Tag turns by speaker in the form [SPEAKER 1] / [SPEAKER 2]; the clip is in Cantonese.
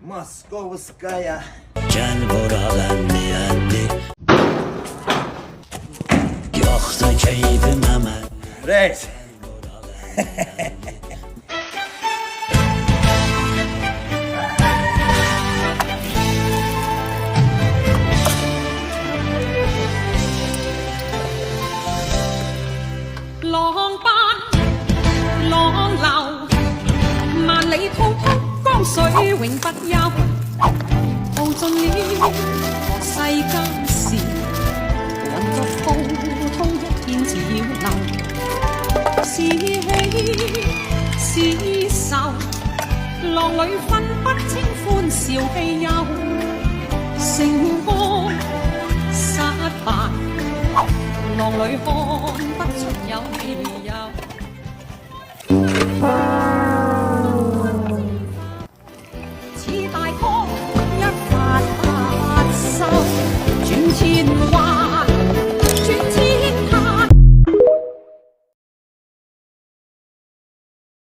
[SPEAKER 1] Moskovskaya.
[SPEAKER 2] Gel bura lendi Yoktu keyfim hemen
[SPEAKER 1] Reis.
[SPEAKER 3] 浪奔浪流，萬里滔滔江水永不休。淘盡了世間事，混作滔滔一片潮流。是喜是愁，浪裏分不清歡笑悲憂。成功失敗，浪裏看不出有理由。